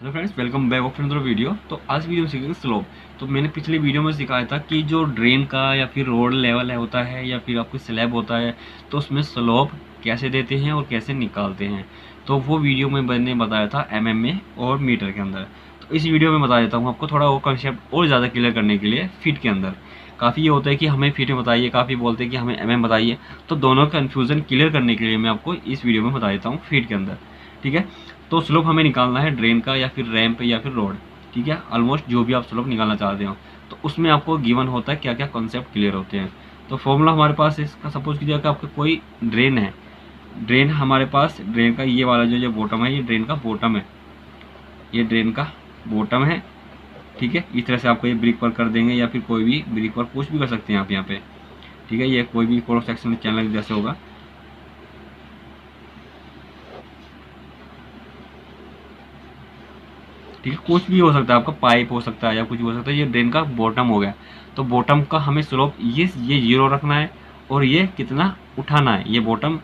Hello friends, welcome back of another video. तो आज video में सीखेंगे स्लोप। तो मैंने पिछले वीडियो में सिखाया था कि जो ड्रेन का या फिर रोड लेवल है होता है या फिर आपको स्लैब होता है, तो उसमें स्लोप कैसे देते हैं और कैसे निकालते हैं। तो वो वीडियो में मैंने बताया था में और मीटर के अंदर। तो इस वीडियो में बता देता हूँ आपको थोड़ा वो कॉन्सेप्ट और ज़्यादा क्लियर करने के लिए फीट के अंदर। काफ़ी ये होता है कि हमें फीट में बताइए, काफ़ी बोलते हैं कि हमें बताइए। तो दोनों कन्फ्यूज़न क्लियर करने के लिए मैं आपको इस वीडियो में बता देता हूँ फीट के अंदर। ठीक है। तो स्लोप हमें निकालना है ड्रेन का या फिर रैंप या फिर रोड। ठीक है, ऑलमोस्ट जो भी आप स्लोप निकालना चाहते हो, तो उसमें आपको गिवन होता है क्या क्या कॉन्सेप्ट क्लियर होते हैं। तो फॉर्मूला हमारे पास इसका सपोज कीजिए कि आपका कोई ड्रेन है। ड्रेन हमारे पास, ड्रेन का ये वाला जो जो बॉटम है, ये ड्रेन का बॉटम है, ये ड्रेन का बॉटम है। ठीक है, इस तरह से आपको ये ब्रिक वर्क कर देंगे या फिर कोई भी ब्रिक वर्क कुछ भी कर सकते हैं आप यहाँ पे। ठीक है, ये कोई भी क्रॉस सेक्शन चैनल जैसे होगा। ठीक है, कुछ भी हो सकता है, आपका पाइप हो सकता है या कुछ भी हो सकता है। ये ड्रेन का बॉटम हो गया। तो बॉटम का हमें स्लोप ये जीरो रखना है और ये कितना उठाना है। ये बॉटम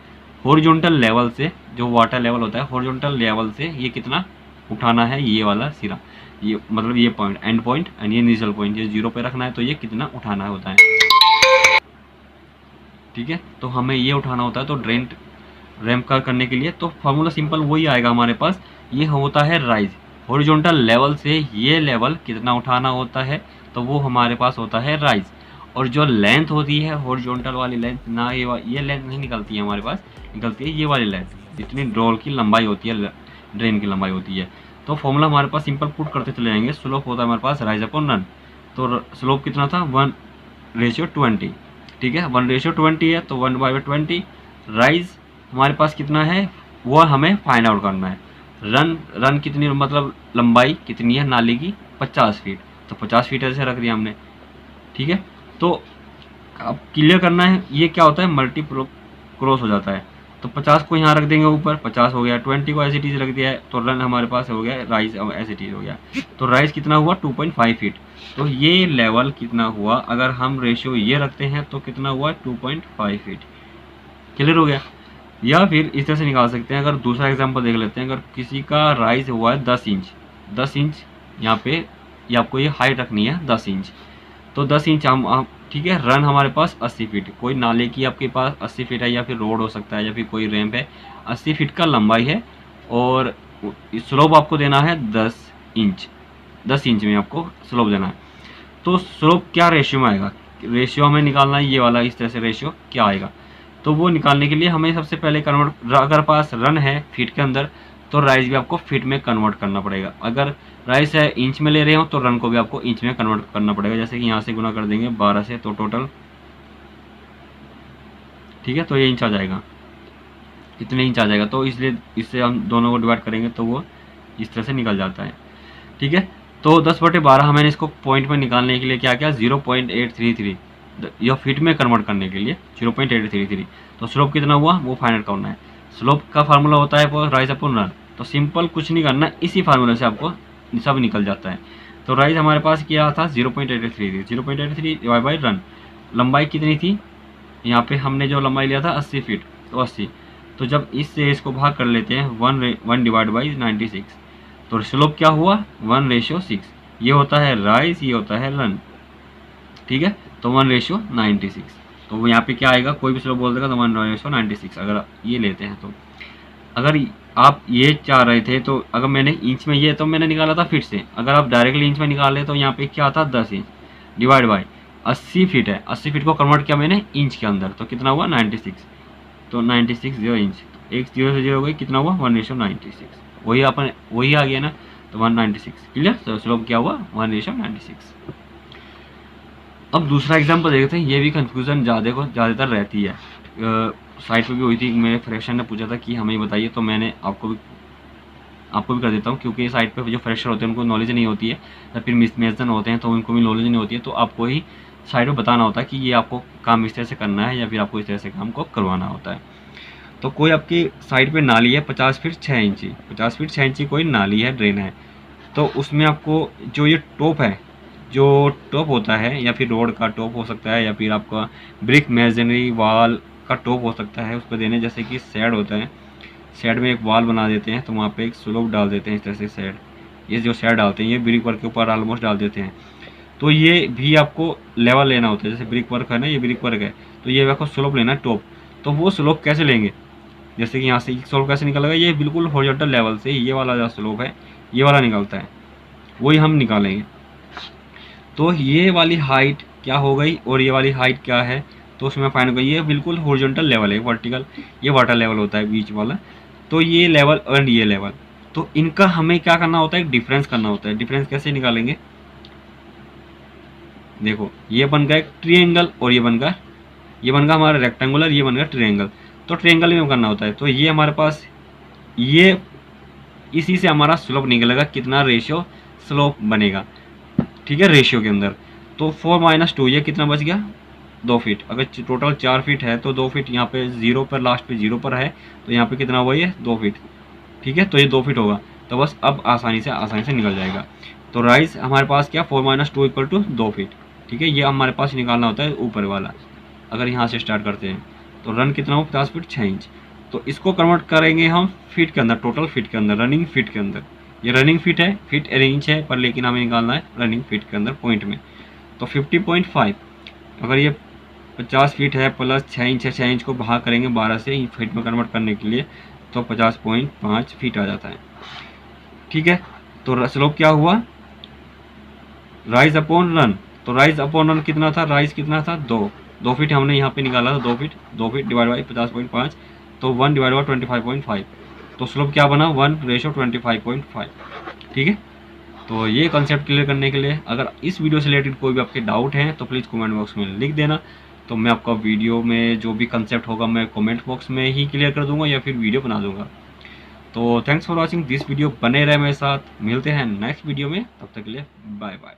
हॉरिजॉन्टल लेवल से, जो वाटर लेवल होता है हॉरिजॉन्टल लेवल से ये कितना उठाना है, ये वाला सिरा, ये मतलब ये पॉइंट एंड पॉइंट एंड ये इनिशियल पॉइंट, ये जीरो पे रखना है। तो ये कितना उठाना होता है। ठीक है, तो हमें ये उठाना होता है। तो ड्रेन रैंप का करने के लिए तो फार्मूला सिंपल वही आएगा हमारे पास। ये होता है राइज, हॉरिजॉन्टल लेवल से ये लेवल कितना उठाना होता है, तो वो हमारे पास होता है राइज। और जो लेंथ होती है हॉरिजॉन्टल वाली लेंथ, ना ये लेंथ नहीं निकलती है हमारे पास, निकलती है ये वाली लेंथ, जितनी ड्रोल की लंबाई होती है, ड्रेन की लंबाई होती है। तो फॉर्मूला हमारे पास सिंपल पुट करते चले जाएंगे। स्लोप होता है हमारे पास राइज अपॉन रन। तो स्लोप कितना था 1:20। ठीक है, 1:20 है, तो 1/20। राइज हमारे पास कितना है वो हमें फाइंड आउट करना है। रन रन कितनी, मतलब लंबाई कितनी है नाली की, 50 फीट। तो 50 फीट ऐसे रख दिया हमने। ठीक है, तो अब क्लियर करना है ये क्या होता है, मल्टी क्रॉस हो जाता है। तो 50 को यहाँ रख देंगे ऊपर, 50 हो गया। 20 को एज रख दिया है, तो रन हमारे पास हो गया, राइज एज हो गया। तो राइज कितना हुआ 2.5 फीट। तो ये लेवल कितना हुआ, अगर हम रेशियो ये रखते हैं तो कितना हुआ 2.5 फीट। क्लियर हो गया। या फिर इस तरह से निकाल सकते हैं। अगर दूसरा एग्जांपल देख लेते हैं, अगर किसी का राइज हुआ है 10 इंच, 10 इंच यहाँ पे, ये आपको ये हाइट रखनी है 10 इंच। तो 10 इंच हम ठीक है। रन हमारे पास 80 फीट, कोई नाले की आपके पास 80 फीट है या फिर रोड हो सकता है या फिर कोई रैंप है, 80 फीट का लंबाई है। और स्लोप आपको देना है 10 इंच, 10 इंच में आपको स्लोप देना है। तो स्लोप क्या रेशियो में आएगा, रेशियो हमें निकालना है ये वाला। इस तरह से रेशियो क्या आएगा, तो वो निकालने के लिए हमें सबसे पहले कन्वर्ट, अगर पास रन है फीट के अंदर तो राइज भी आपको फीट में कन्वर्ट करना पड़ेगा। अगर राइज है इंच में ले रहे हो तो रन को भी आपको इंच में कन्वर्ट करना पड़ेगा। जैसे कि यहाँ से गुना कर देंगे 12 से, तो टोटल, ठीक है, तो ये इंच आ जाएगा, इतने इंच आ जाएगा। तो इसलिए इससे हम दोनों को डिवाइड करेंगे तो वो इस तरह से निकल जाता है। ठीक है, तो 10/12 हमें इसको पॉइंट में निकालने के लिए क्या क्या 0.833, यह फीट में कन्वर्ट करने के लिए 0.833। तो स्लोप कितना हुआ वो फाइंड आउट करना है। स्लोप का फार्मूला होता है राइज अपॉन रन। तो सिंपल कुछ नहीं करना, इसी फार्मूले से आपको सब निकल जाता है। तो राइज हमारे पास क्या था 0.833, 0.83 डिवाइड बाई रन। लंबाई कितनी थी, यहाँ पे हमने जो लंबाई लिया था 80 फीट, तो 80। तो जब इससे इसको भाग कर लेते हैं 1 डिवाइड बाई 96, तो स्लोप क्या हुआ 1:6। ये होता है राइज, ये होता है रन। ठीक है, तो 1:96। तो वो यहाँ पे क्या आएगा, कोई भी स्लोप बोल देगा तो 1:96 अगर ये लेते हैं। तो अगर आप ये चाह रहे थे, तो अगर मैंने इंच में, ये तो मैंने निकाला था फीट से, अगर आप डायरेक्टली इंच में निकाले तो यहाँ पे क्या था 10 इंच डिवाइड बाई 80 फीट है। 80 फीट को कन्वर्ट किया मैंने इंच के अंदर, तो कितना हुआ 96। तो 96 इंच, एक जीरो से जीरो हो गई, कितना हुआ 1:96। वही अपन वही आ गया ना, तो 196। क्लियर। तो स्लोप क्या हुआ 1:96। अब दूसरा एग्जांपल देखते हैं। ये भी कंफ्यूजन ज़्यादातर रहती है, साइट पे भी हुई थी। मेरे फ्रेशर ने पूछा था कि हमें बताइए, तो मैंने आपको भी कर देता हूँ, क्योंकि साइट पे जो फ्रेशर होते हैं उनको नॉलेज नहीं होती है, या फिर मिसमेजन होते हैं तो उनको भी नॉलेज नहीं होती है। तो आपको ही साइट पे बताना होता है कि ये आपको काम इस तरह से करना है या फिर आपको इस तरह से काम को करवाना होता है। तो कोई आपकी साइड पे नाली है 50 फीट 6 इंची, 50 फीट 6 इंची कोई नाली है, ड्रेन है। तो उसमें आपको जो ये टॉप है, जो टॉप होता है, या फिर रोड का टॉप हो सकता है या फिर आपका ब्रिक मेजनरी वाल का टॉप हो सकता है, उसको देने। जैसे कि शेड होता है, शेड में एक वाल बना देते हैं, तो वहाँ पे एक स्लोप डाल देते हैं इस तरह से शेड। ये जो शेयर डालते हैं ये ब्रिक वर्क के ऊपर ऑलमोस्ट डाल देते हैं। तो ये भी आपको लेवल लेना होता है, जैसे ब्रिक वर्क है ना, ये ब्रिक वर्क है, तो ये आपको स्लोप लेना है टॉप। तो वो स्लोप कैसे लेंगे, जैसे कि यहाँ से स्लोप कैसे निकलेगा, ये बिल्कुल हॉरिजॉन्टल लेवल से ये वाला जो स्लोप है ये वाला निकलता है, वही हम निकालेंगे। तो ये वाली हाइट क्या हो गई और ये वाली हाइट क्या है, तो उसमें फाइंड होगा ये बिल्कुल हॉरिजॉन्टल लेवल है, वर्टिकल ये वाटर लेवल होता है बीच वाला। तो ये लेवल एंड ये लेवल, तो इनका हमें क्या करना होता है, डिफरेंस करना होता है। डिफरेंस कैसे निकालेंगे, देखो ये बन गया एक ट्रिएंगल और ये बन गया हमारा रेक्टेंगुलर, ये बन गया ट्रिएंगल। तो ट्रिएंगल में करना होता है, तो ये हमारे पास ये इसी से हमारा स्लोप निकलेगा, कितना रेशियो स्लोप बनेगा, ठीक है, रेशियो के अंदर। तो 4 - 2 ये कितना बच गया, 2 फीट। अगर टोटल 4 फीट है तो 2 फीट यहाँ पे 0 पर, लास्ट पे 0 पर है, तो यहाँ पे कितना हुआ, ये 2 फीट, ठीक है। तो ये 2 फीट होगा, तो बस अब आसानी से निकल जाएगा। तो राइज हमारे पास क्या, 4 - 2 = 2 फीट, ठीक है। ये हमारे पास निकालना होता है ऊपर वाला। अगर यहाँ से स्टार्ट करते हैं तो रन कितना हो, 50 फीट 6 इंच। तो इसको कन्वर्ट करेंगे हम फीट के अंदर, टोटल फीट के अंदर, रनिंग फीट के अंदर। ये रनिंग फीट है, फीट इंच है पर, लेकिन हमें निकालना है रनिंग फीट के अंदर पॉइंट में। तो 50.5, अगर ये 50 फीट है प्लस 6 इंच है, 6 इंच को भाग करेंगे 12 से फीट में कन्वर्ट करने के लिए, तो 50.5 फीट आ जाता है, ठीक है। तो स्लोप क्या हुआ, राइज अपॉन रन। तो राइज अपॉन रन कितना था, राइज कितना था, 2 फीट हमने यहाँ पे निकाला था, 2 फीट डिवाइड बाई 50.5, तो 1 डिवाइड बाई 25.5। तो स्लोप क्या बना, 1:25.5, ठीक है। तो ये कॉन्सेप्ट क्लियर करने के लिए, अगर इस वीडियो से रिलेटेड कोई भी आपके डाउट हैं तो प्लीज़ कमेंट बॉक्स में लिख देना। तो मैं आपका वीडियो में जो भी कंसेप्ट होगा मैं कमेंट बॉक्स में ही क्लियर कर दूंगा या फिर वीडियो बना दूंगा। तो thanks for watching this video, बने रहे मेरे साथ, मिलते हैं नेक्स्ट वीडियो में, तब तक के लिए बाय बाय।